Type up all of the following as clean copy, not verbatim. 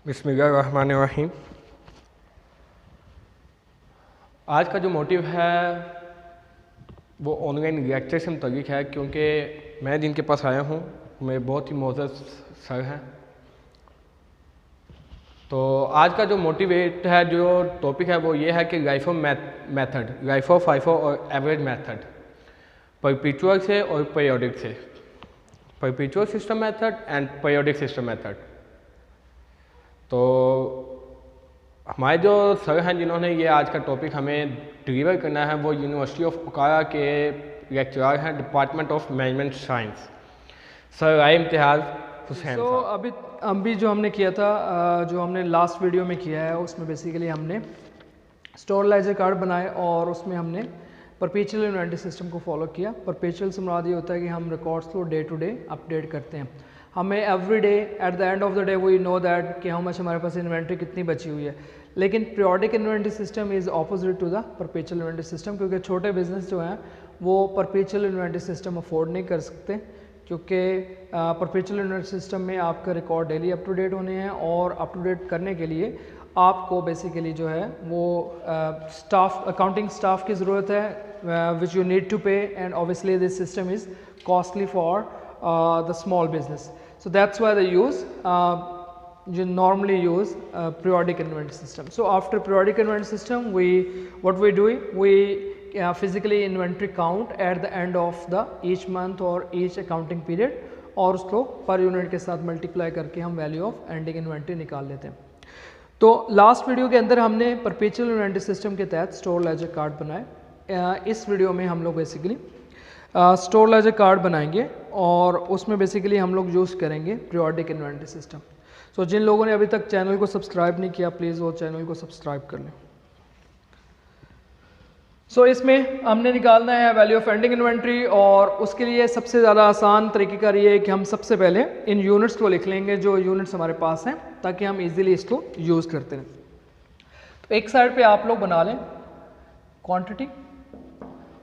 बिस्मिल्लाहिर्रहमानिर्रहीम। आज का जो मोटिव है वो ऑनलाइन लेक्चर से मुतल्लिक़ है, क्योंकि मैं जिनके पास आया हूँ मेरे बहुत ही मोअज़्ज़ज़ सर हैं। तो आज का जो मोटिवेट है, जो टॉपिक है वो ये है कि life of method, life of FIFO और एवरेज मेथड, परपेचुअल से और पीरियोडिक से, perpetual system method and periodic system method. तो हमारे जो सर हैं जिन्होंने ये आज का टॉपिक हमें डिलीवर करना है वो यूनिवर्सिटी ऑफ ओकारा के लेक्चरर हैं, department of management science, sir Rai Imtiaz Hussain sahab. अभी जो हमने किया था, जो हमने लास्ट वीडियो में किया है, उसमें बेसिकली हमने स्टोर लेजर कार्ड बनाए और उसमें हमने परपेचुअल इन्वेंटरी सिस्टम को फॉलो किया। परपेचुअल से मुराद ये होता है कि हम रिकॉर्ड्स को डे टू डे अपडेट करते हैं। हमें every day at the end of the day we know that कि हाउ मच हमारे पास इन्वेंट्री कितनी बची हुई है। लेकिन periodic inventory system is opposite to the perpetual inventory system, क्योंकि छोटे बिजनेस जो हैं वो परपेचुअल इन्वेंट्री सिस्टम अफोर्ड नहीं कर सकते, क्योंकि परपेचुअल इन्वेंट्री सिस्टम में आपका record daily up to date होने हैं और अप टू डेट करने के लिए आपको बेसिकली जो है वो स्टाफ, अकाउंटिंग स्टाफ की ज़रूरत है, विच यू नीड टू पे, and obviously this system is costly for the small business. So that's why they use you normally use periodic inventory system. So after periodic inventory system, what we do, we physically inventory count at the end of the each month or each accounting period, और उसको per unit के साथ multiply करके हम value of ending inventory निकाल लेते हैं। तो लास्ट वीडियो के अंदर हमने परपेचुअल इन्वेंट्री सिस्टम के तहत स्टोर लेजर कार्ड बनाए। इस वीडियो में हम लोग बेसिकली स्टोर लेजर कार्ड बनाएंगे और उसमें बेसिकली हम लोग यूज़ करेंगे पीरियोडिक इन्वेंटरी सिस्टम। सो जिन लोगों ने अभी तक चैनल को सब्सक्राइब नहीं किया, प्लीज़ वो चैनल को सब्सक्राइब कर लें। सो इसमें हमने निकालना है वैल्यू ऑफ एंडिंग इन्वेंट्री, और उसके लिए सबसे ज़्यादा आसान तरीक़ेकार ये है कि हम सबसे पहले इन यूनिट्स को लिख लेंगे जो यूनिट्स हमारे पास हैं, ताकि हम ईजिली इसको यूज़ करते हैं। तो एक साइड पे आप लोग बना लें क्वांटिटी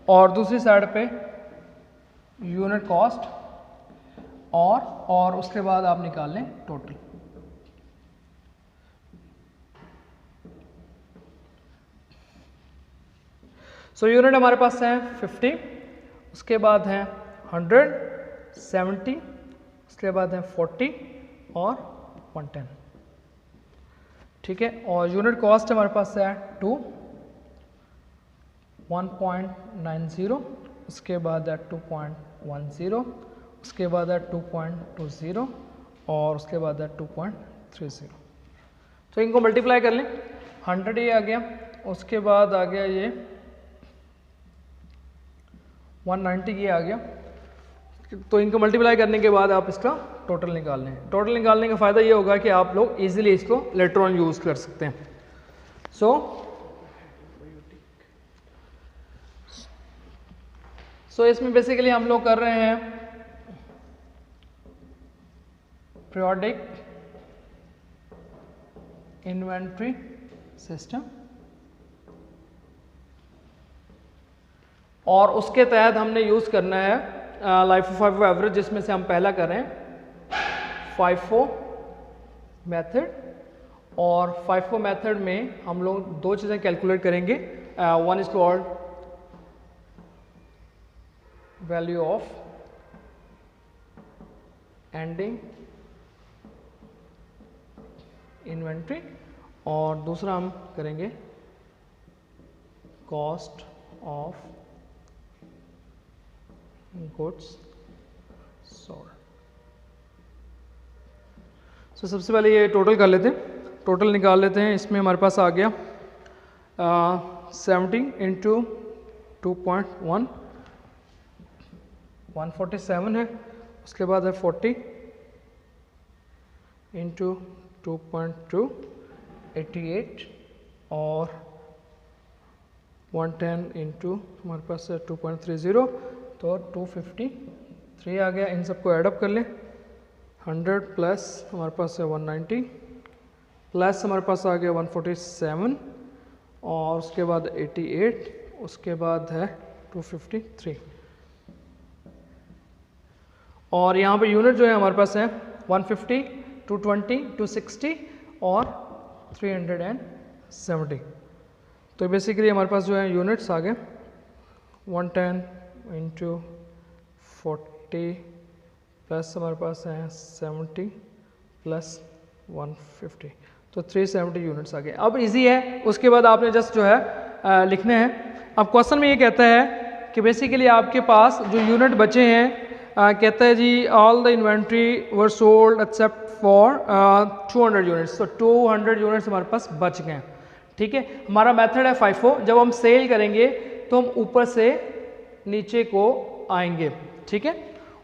और दूसरी साइड पे यूनिट कॉस्ट, और उसके बाद आप निकाल लें टोटल। सो यूनिट हमारे पास है 50, उसके बाद है 100, 70, उसके बाद है 40 और 110। ठीक है, और यूनिट कॉस्ट हमारे पास है 2, 1.90, उसके बाद है 2.10, उसके बाद है 2.20 और उसके बाद है 2.30। तो इनको मल्टीप्लाई कर लें, 100 ये आ गया, उसके बाद आ गया ये 190 ये आ गया। तो इनको मल्टीप्लाई करने के बाद आप इसका टोटल निकाल लें। टोटल निकालने का फ़ायदा ये होगा कि आप लोग इजीली इसको लेटर ऑन यूज़ कर सकते हैं। सो इसमें बेसिकली हम लोग कर रहे हैं पीरियोडिक इन्वेंट्री सिस्टम, और उसके तहत हमने यूज़ करना है लाइफ ऑफ फाइफो एवरेज, जिसमें से हम पहला कर रहे हैं फाइफो मेथड। और फाइफो मेथड में हम लोग दो चीज़ें कैलकुलेट करेंगे। One is called value of ending inventory, और दूसरा हम करेंगे कॉस्ट ऑफ गुड्स सोल्ड। सो सबसे पहले ये टोटल कर लेते हैं, टोटल निकाल लेते हैं। इसमें हमारे पास आ गया 70 इंटू 2.1, 147 है, उसके बाद है 40 इंटू 2.2, 88, और 110 इंटू हमारे पास है 2.30, तो 253 आ गया। इन सबको ऐडअप कर लें, 100 प्लस हमारे पास है 190, प्लस हमारे पास आ गया 147, और उसके बाद 88, उसके बाद है 253, और यहाँ पे यूनिट जो है हमारे पास है 150, 220, 260 और 370। तो बेसिकली हमारे पास जो है यूनिट्स आ गए 110 इंटू 40 प्लस हमारे पास है 70 प्लस 150, तो 370 यूनिट्स आ गए। अब इजी है, उसके बाद आपने जस्ट जो है लिखने हैं। अब क्वेश्चन में ये कहता है कि बेसिकली आपके पास जो यूनिट बचे हैं कहता है जी all the inventory were sold except for 200 units, तो 200 यूनिट्स हमारे पास बच गए हैं। ठीक है, हमारा मेथड है FIFO। जब हम सेल करेंगे तो हम ऊपर से नीचे को आएंगे। ठीक है,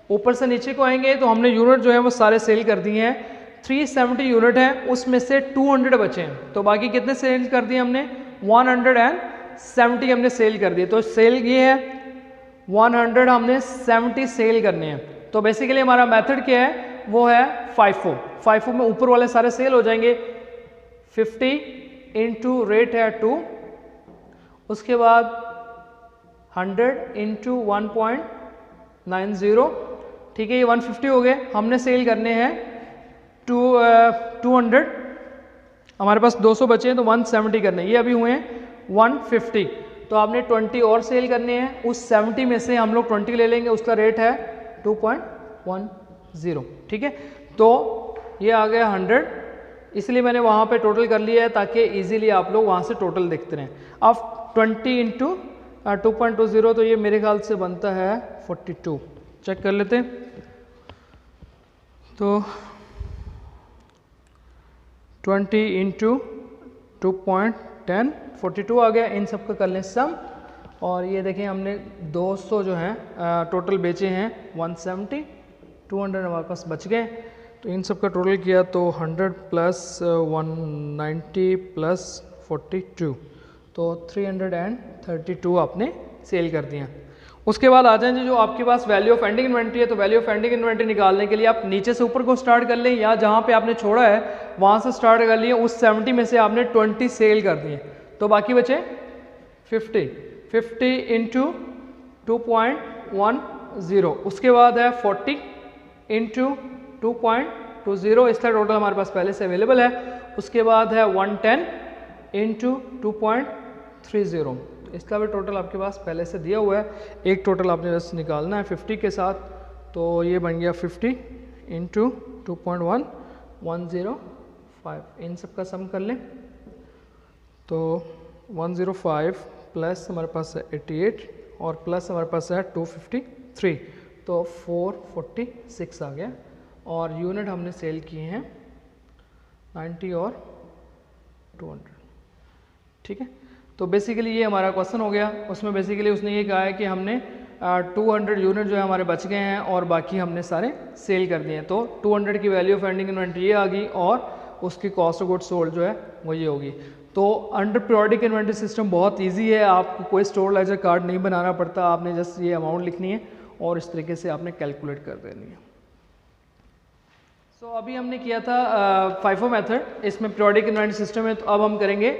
ऊपर से नीचे को आएंगे तो हमने यूनिट जो है वो सारे सेल कर दिए हैं। 370 यूनिट हैं, उसमें से 200 बचे हैं, तो बाकी कितने सेल कर दिए हमने? 170 हमने सेल कर दिए। तो सेल ये है 100 हमने 70 सेल करने हैं। तो बेसिकली हमारा मेथड क्या है? वो है FIFO। FIFO में ऊपर वाले सारे सेल हो जाएंगे। 50 इंटू रेट है 2, उसके बाद 100 इंटू 1.90। ठीक है, ये 150 हो गए। हमने सेल करने हैं 200, हमारे पास 200 बचे हैं तो 170 करने हैं। ये अभी हुए हैं 150, तो आपने 20 और सेल करने हैं। उस 70 में से हम लोग 20 ले लेंगे, उसका रेट है 2.10। ठीक है, तो ये आ गया 100, इसलिए मैंने वहाँ पे टोटल कर लिया है ताकि इजीली आप लोग वहाँ से टोटल देखते रहें। अब 20 इंटू 2.20, तो ये मेरे ख्याल से बनता है 42। चेक कर लेते हैं। तो 20 इंटू 2.10 42 आ गया। इन सब का कर लें सम, और ये देखें हमने 200 जो हैं टोटल बेचे हैं 170, 200 हमारे पास बच गए। तो इन सब का टोटल किया तो 100 प्लस 190 प्लस 42, तो 332 आपने सेल कर दिया। उसके बाद आ जाएंगे जो आपके पास वैल्यू ऑफ एंडिंग इन्वेंट्री है। तो वैल्यू ऑफ एंडिंग इन्वेंट्री निकालने के लिए आप नीचे से ऊपर को स्टार्ट कर लें, या जहाँ पे आपने छोड़ा है वहाँ से स्टार्ट कर लिए। उस 70 में से आपने 20 सेल कर दिए, तो बाकी बचे 50 इंटू 2.10। उसके बाद है 40 इंटू 2.20, इसका टोटल हमारे पास पहले से अवेलेबल है। उसके बाद है 110 इंटू 2.30, इसका भी टोटल आपके पास पहले से दिया हुआ है। एक टोटल आपने बस निकालना है 50 के साथ, तो ये बन गया 50 इंटू 2.105। इन सब का सम कर लें तो 105 प्लस हमारे पास है 88 और प्लस हमारे पास है 253, तो 446 आ गया। और यूनिट हमने सेल किए हैं 90 और 200। ठीक है, तो बेसिकली ये हमारा क्वेश्चन हो गया। उसमें बेसिकली उसने ये कहा है कि हमने 200 यूनिट जो है हमारे बच गए हैं और बाकी हमने सारे सेल कर दिए हैं। तो 200 की वैल्यू ऑफ एंडिंग इन्वेंट्री ये आ गई और उसकी कॉस्ट ऑफ गुड्स सोल्ड जो है वो ये होगी। तो अंडर पीरियोडिक इन्वेंट्री सिस्टम बहुत इजी है, आपको कोई स्टोर लेजर कार्ड नहीं बनाना पड़ता, आपने जस्ट ये अमाउंट लिखनी है और इस तरीके से आपने कैलकुलेट कर देनी है। सो अभी हमने किया था FIFO मेथड, इसमें पीरियोडिक इन्वेंट्री सिस्टम है। तो अब हम करेंगे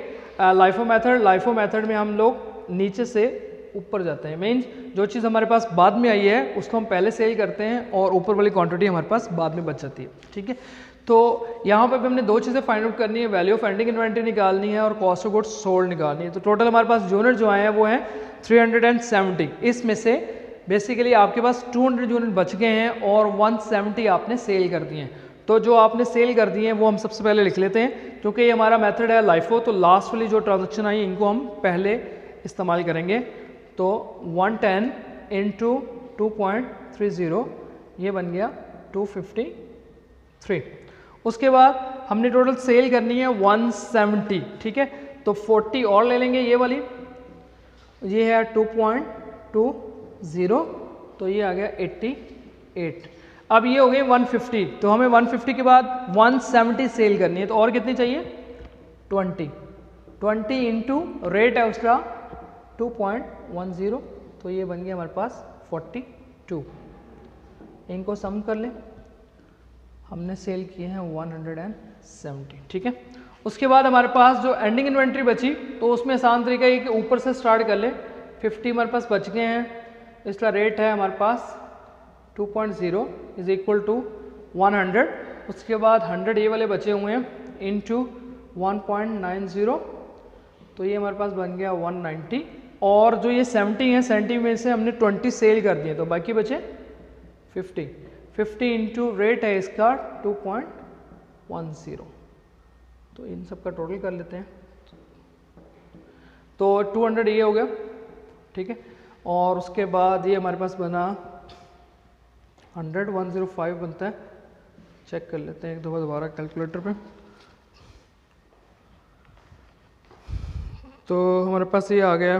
LIFO मेथड। LIFO मेथड में हम लोग नीचे से ऊपर जाते हैं, मीन्स जो चीज़ हमारे पास बाद में आई है उसको हम पहले सेल करते हैं और ऊपर वाली क्वांटिटी हमारे पास बाद में बच जाती है। ठीक है, तो यहाँ पर भी हमने दो चीज़ें फाइंड आउट करनी है, वैल्यू ऑफ एंडिंग इन्वेंट्री निकालनी है और कॉस्ट ऑफ गुड्स सोल्ड निकालनी है। तो टोटल हमारे पास यूनिट जो आए हैं वो हैं 370। इसमें से बेसिकली आपके पास 200 यूनिट बच गए हैं और 170 आपने सेल कर दिए हैं। तो जो आपने सेल कर दिए हैं वो हम सबसे पहले लिख लेते हैं, क्योंकि ये हमारा मेथड है LIFO। तो लास्ट वाली जो ट्रांजेक्शन आई इनको हम पहले इस्तेमाल करेंगे। तो 110 इंटू 2.30 ये बन गया 253। उसके बाद हमने टोटल सेल करनी है 170। ठीक है, तो 40 और ले लेंगे, ये वाली ये है 2.20, तो ये आ गया 88। अब ये हो गई 150, तो हमें 150 के बाद 170 सेल करनी है। तो और कितनी चाहिए? 20 इंटू रेट है उसका 2.10, तो ये बन गया हमारे पास 42। इनको सम कर लें, हमने सेल किए हैं 170। ठीक है, उसके बाद हमारे पास जो एंडिंग इन्वेंट्री बची तो उसमें आसान तरीका ये कि ऊपर से स्टार्ट कर ले। 50 हमारे पास बच गए हैं, इसका रेट है हमारे पास 2.0 इज इक्वल टू 100। उसके बाद 100 ये वाले बचे हुए हैं, इंटू 1.90, तो ये हमारे पास बन गया 190। और जो ये 70 है, 70 में से हमने 20 सेल कर दिए तो बाकी बचे 50। 50 इंटू रेट है इसका 2.10, तो इन सब का टोटल कर लेते हैं। तो 200 ये हो गया, ठीक है। और उसके बाद ये हमारे पास बना 100, 105 बनता है। चेक कर लेते हैं एक दफ़ा दोबारा कैलकुलेटर पे। तो हमारे पास ये आ गया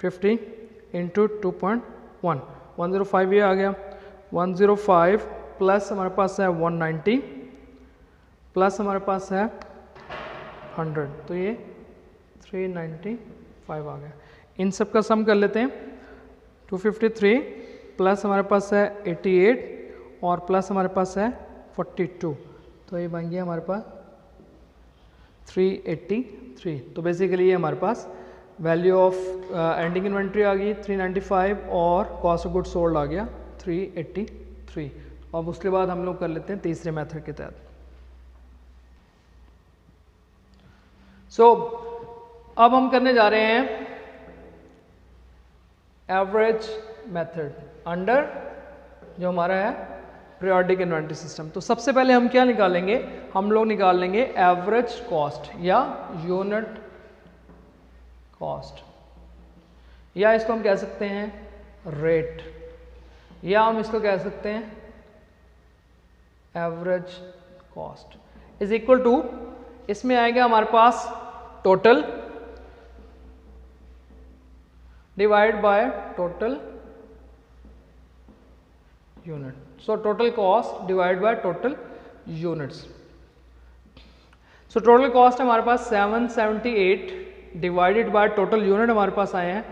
50 इंटू 2.1, 105 ये आ गया। 105 प्लस हमारे पास है 190 प्लस हमारे पास है 100, तो ये 395 आ गया। इन सब का सम कर लेते हैं। 253 प्लस हमारे पास है 88 और प्लस हमारे पास है 42, तो ये बन गया हमारे पास 383। तो बेसिकली ये हमारे पास वैल्यू ऑफ एंडिंग इन्वेंट्री आ गई 395 और कॉस्ट ऑफ गुड सोल्ड आ गया 383। अब उसके बाद हम लोग कर लेते हैं तीसरे मेथड के तहत। अब हम करने जा रहे हैं एवरेज मेथड अंडर जो हमारा है पीरियोडिक इन्वेंटरी सिस्टम। तो सबसे पहले हम क्या निकालेंगे, हम लोग निकाल लेंगे एवरेज कॉस्ट या यूनिट कॉस्ट, या इसको हम कह सकते हैं रेट, या हम इसको कह सकते हैं average cost is equal to, इसमें आएगा हमारे पास total divide by total unit. So total cost divide by total units. So total cost हमारे पास 778 डिवाइडेड बाय टोटल यूनिट हमारे पास आए हैं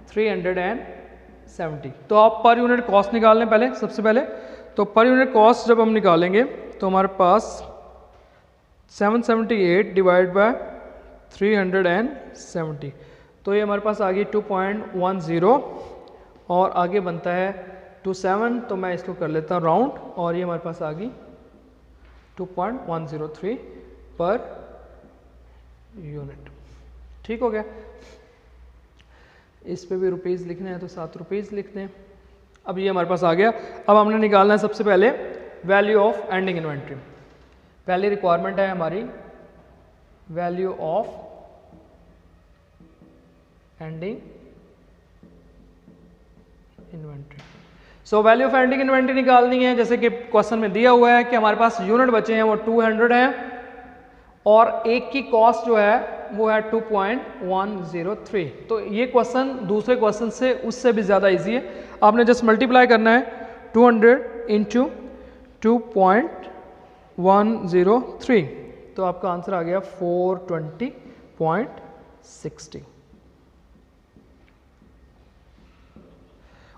370। तो आप पर यूनिट कॉस्ट निकाल लें पहले, सबसे पहले। तो पर यूनिट कॉस्ट जब हम निकालेंगे तो हमारे पास 778 डिवाइड बाय 370, तो ये हमारे पास आ गई 2.10 और आगे बनता है 27, तो मैं इसको कर लेता हूँ राउंड, और ये हमारे पास आ गई 2.103 पर यूनिट। ठीक हो गया। इस पे भी रुपीज़ लिखने हैं तो 7 रुपीज़ लिख दें। अब ये हमारे पास आ गया। अब हमने निकालना है सबसे पहले वैल्यू ऑफ एंडिंग इन्वेंट्री। पहली रिक्वायरमेंट है हमारी value of ending inventory. So value of ending inventory निकालनी है, जैसे कि क्वेश्चन में दिया हुआ है कि हमारे पास यूनिट बचे हैं वो 200 हैं और एक की कॉस्ट जो है वो है 2.103। तो ये क्वेश्चन दूसरे क्वेश्चन से उससे भी ज़्यादा इजी है। आपने जस्ट मल्टीप्लाई करना है 200 इंटू 2.103, तो आपका आंसर आ गया 420.60।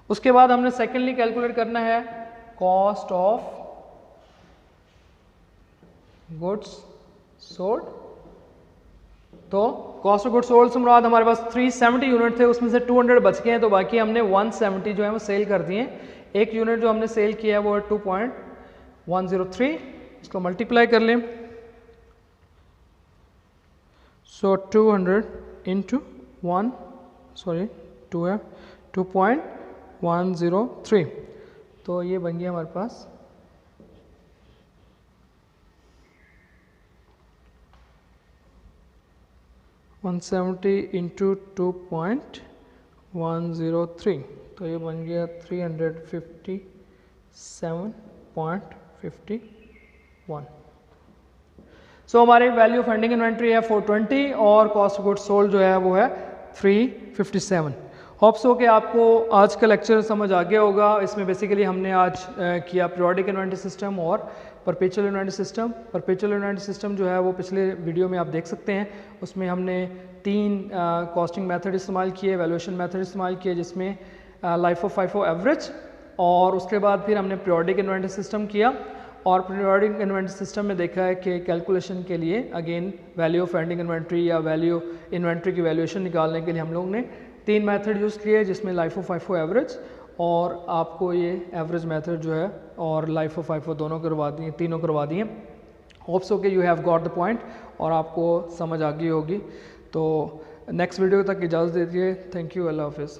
उसके बाद हमने सेकेंडली कैलकुलेट करना है कॉस्ट ऑफ गुड्स सोल्ड। तो कॉस्ट ऑफ गुड्स सोल्ड से मुराद हमारे पास 370 यूनिट थे, उसमें से 200 बच गए हैं, तो बाकी हमने 170 जो है वो सेल कर दिए। एक यूनिट जो हमने सेल किया है वो है 2.103, इसको मल्टीप्लाई कर लें। सो 200 इंटू 2.103, तो ये बन गया हमारे पास 170 इंटू 2.103, तो ये बन गया 357.51। सो हमारी वैल्यू ऑफ एंडिंग इन्वेंट्री है 420 और कॉस्ट ऑफ गुड्स सोल्ड जो है वो है 357। होप्स हो कि आपको आज का लेक्चर समझ आ गया होगा। इसमें बेसिकली हमने आज किया पीरियोडिक इन्वेंट्री सिस्टम और perpetual inventory system. Perpetual inventory system जो है वो पिछले वीडियो में आप देख सकते हैं, उसमें हमने 3 कॉस्टिंग मेथड इस्तेमाल किए, वैल्यूएशन मेथड इस्तेमाल किए, जिसमें लाइफ ऑफ फाइफो एवरेज, और उसके बाद फिर हमने पीरियोडिक इन्वेंट्री सिस्टम किया। और पीरियोडिक इन्वेंट्री सिस्टम में देखा है कि कैलकुलेशन के लिए again value of ending inventory या वैल्यू इन्वेंट्री की वैल्यूएशन निकालने के लिए हम लोग ने 3 मेथड यूज़ किए, जिसमें लाइफ ऑफ फाइफो एवरेज, और आपको ये एवरेज मेथड जो है और लाइफ ऑफ फाइफो दोनों करवा दिए, तीनों करवा दिए। होप्स हो कि you have got the point और आपको समझ आ गई होगी। तो नेक्स्ट वीडियो तक इजाज़त दीजिए। थैंक यू, अल्लाह हाफिज़।